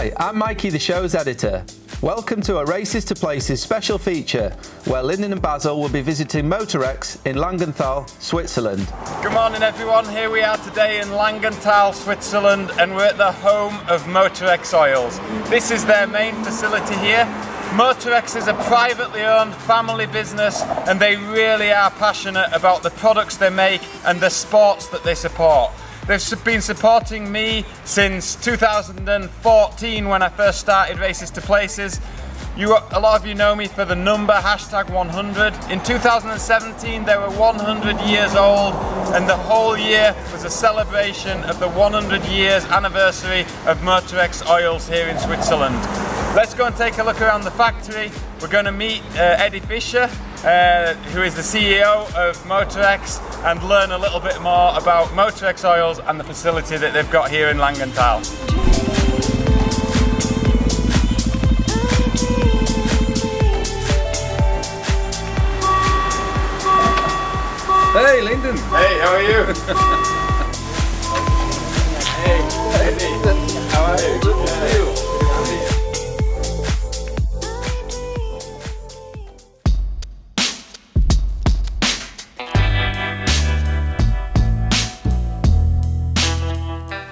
Hi, I'm Mikey, the show's editor. Welcome to a Races to Places special feature where Lyndon and Basil will be visiting Motorex in Langenthal, Switzerland. Good morning everyone, here we are today in Langenthal, Switzerland, and we're at the home of Motorex Oils. This is their main facility here. Motorex is a privately owned family business and they really are passionate about the products they make and the sports that they support. They've been supporting me since 2014 when I first started Races to Places. A lot of you know me for the number #100. In 2017 they were 100 years old and the whole year was a celebration of the 100 years anniversary of Motorex Oils here in Switzerland. Let's go and take a look around the factory. We're going to meet Eddie Fischer, who is the CEO of Motorex, and learn a little bit more about Motorex Oils and the facility that they've got here in Langenthal. Hey Lyndon! Hey, how are you? Hey, Eddie, how are you? Good to see you.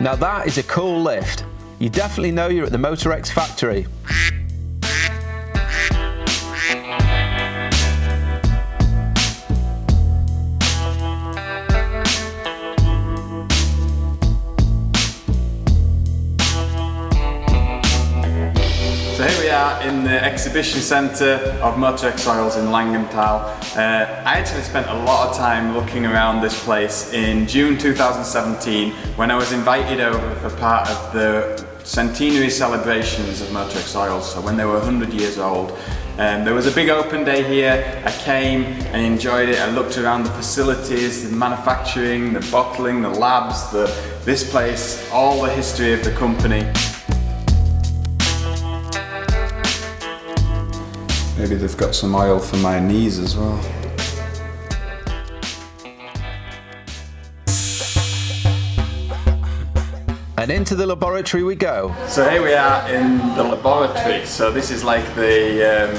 Now that is a cool lift. You definitely know you're at the Motorex factory. So here we are in the exhibition centre of Motorex Oils in Langenthal. I actually spent a lot of time looking around this place in June 2017 when I was invited over for part of the centenary celebrations of Motorex Oils, so when they were 100 years old. There was a big open day here. I came and enjoyed it. I looked around the facilities, the manufacturing, the bottling, the labs, this place, all the history of the company. Maybe they've got some oil for my knees as well. And into the laboratory we go. So here we are in the laboratory. So this is like the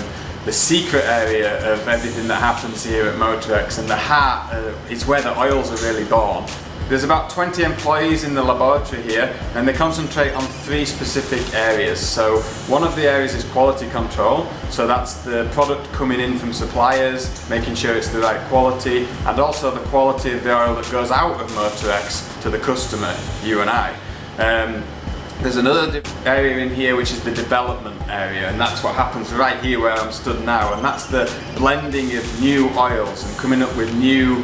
secret area of everything that happens here at Motorex, and the heart is where the oils are really born. There's about 20 employees in the laboratory here and they concentrate on 3 specific areas. So one of the areas is quality control, so that's the product coming in from suppliers, making sure it's the right quality, and also the quality of the oil that goes out of Motorex to the customer, you and I. There's another area in here which is the development area, and that's what happens right here where I'm stood now, and that's the blending of new oils and coming up with new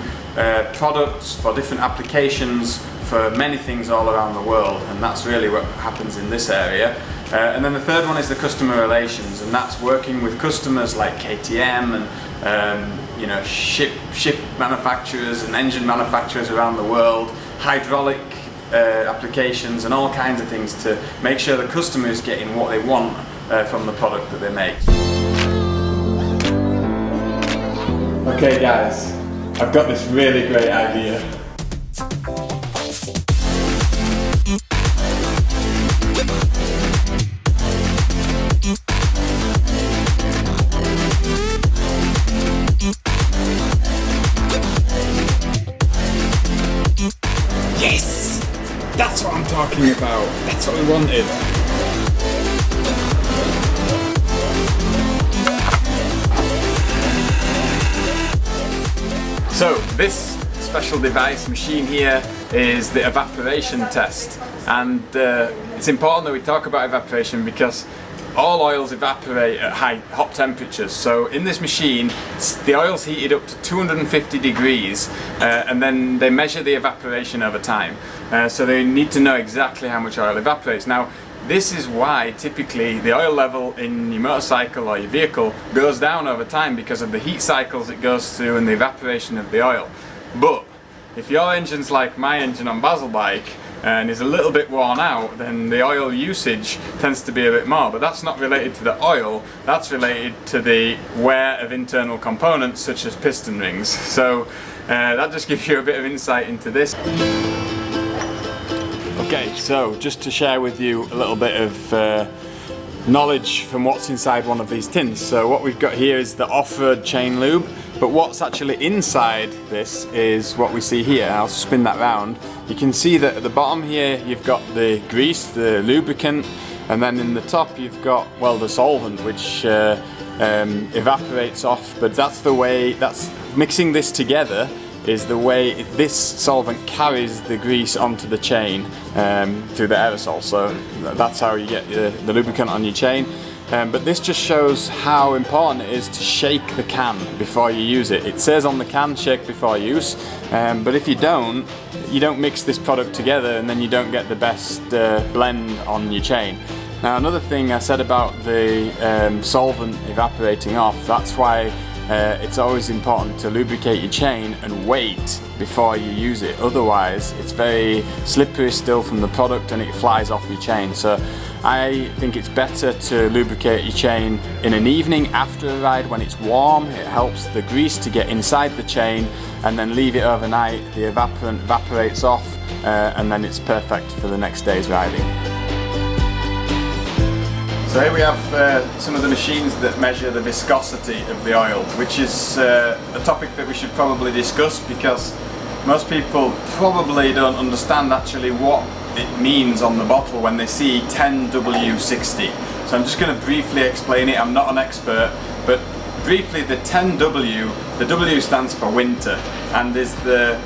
products for different applications for many things all around the world, and that's really what happens in this area. And then the third one is the customer relations, and that's working with customers like KTM and you know, ship manufacturers and engine manufacturers around the world, hydraulic applications and all kinds of things to make sure the customer is getting what they want from the product that they make. Okay guys, I've got this really great idea. Yes! That's what I'm talking about. That's what we wanted. So this special device machine here is the evaporation test, and it's important that we talk about evaporation because all oils evaporate at hot temperatures. So in this machine the oil's heated up to 250 degrees and then they measure the evaporation over time. So they need to know exactly how much oil evaporates. Now this is why typically the oil level in your motorcycle or your vehicle goes down over time, because of the heat cycles it goes through and the evaporation of the oil. But if your engine's like my engine on Basil bike and is a little bit worn out, then the oil usage tends to be a bit more. But that's not related to the oil, that's related to the wear of internal components such as piston rings. So that just gives you a bit of insight into this. Okay, so just to share with you a little bit of knowledge from what's inside one of these tins. So what we've got here is the off-road chain lube, but what's actually inside this is what we see here. I'll spin that round. You can see that at the bottom here you've got the grease, the lubricant, and then in the top you've got, well, the solvent, which evaporates off. But that's the way, mixing this together is the way this solvent carries the grease onto the chain through the aerosol. So that's how you get the lubricant on your chain. But this just shows how important it is to shake the can before you use it. It says on the can, shake before use, but if you don't mix this product together, and then you don't get the best blend on your chain. Now, another thing I said about the solvent evaporating off, that's why it's always important to lubricate your chain and wait before you use it. Otherwise, it's very slippery still from the product and it flies off your chain. So I think it's better to lubricate your chain in an evening after a ride when it's warm. It helps the grease to get inside the chain, and then leave it overnight. The evaporant evaporates off, and then it's perfect for the next day's riding. So here we have some of the machines that measure the viscosity of the oil, which is a topic that we should probably discuss, because most people probably don't understand actually what it means on the bottle when they see 10W60. So I'm just going to briefly explain it. I'm not an expert, but briefly, the 10W, the W stands for winter, and is the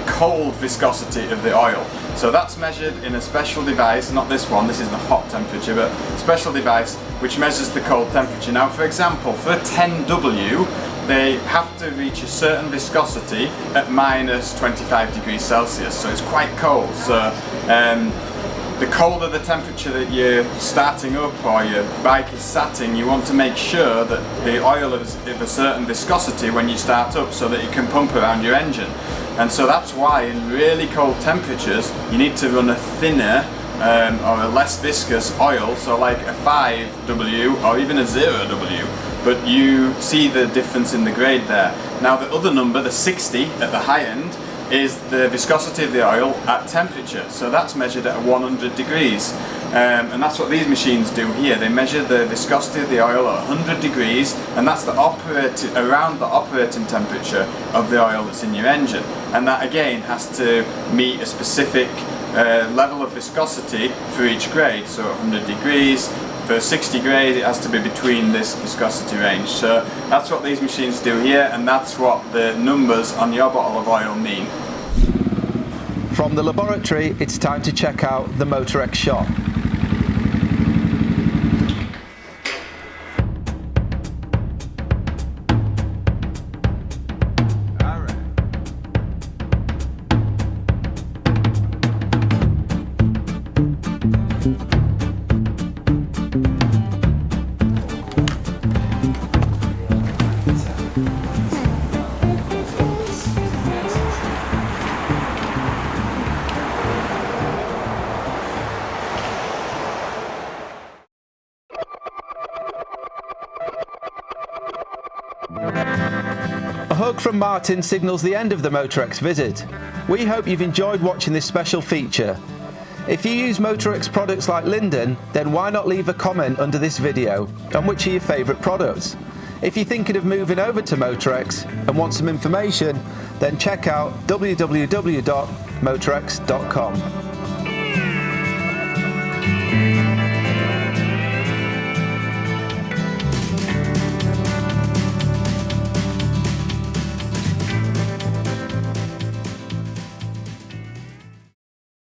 cold viscosity of the oil. So that's measured in a special device, not this one, this is the hot temperature, but a special device which measures the cold temperature. Now, for example, for 10W, they have to reach a certain viscosity at minus 25 degrees Celsius, so it's quite cold. So the colder the temperature that you're starting up or your bike is sat in, you want to make sure that the oil is of a certain viscosity when you start up, so that you can pump around your engine. And so that's why in really cold temperatures you need to run a thinner or a less viscous oil, so like a 5W or even a 0W, but you see the difference in the grade there. Now the other number, the 60 at the high end, is the viscosity of the oil at temperature, so that's measured at 100 degrees. And that's what these machines do here. They measure the viscosity of the oil at 100 degrees, and that's around the operating temperature of the oil that's in your engine. And that again has to meet a specific level of viscosity for each grade. So 100 degrees, for 60 grade it has to be between this viscosity range. So that's what these machines do here, and that's what the numbers on your bottle of oil mean. From the laboratory, it's time to check out the Motorex shop. A hug from Martin signals the end of the Motorex visit. We hope you've enjoyed watching this special feature. If you use Motorex products like Lyndon, then why not leave a comment under this video on which are your favourite products. If you're thinking of moving over to Motorex and want some information, then check out www.motorex.com.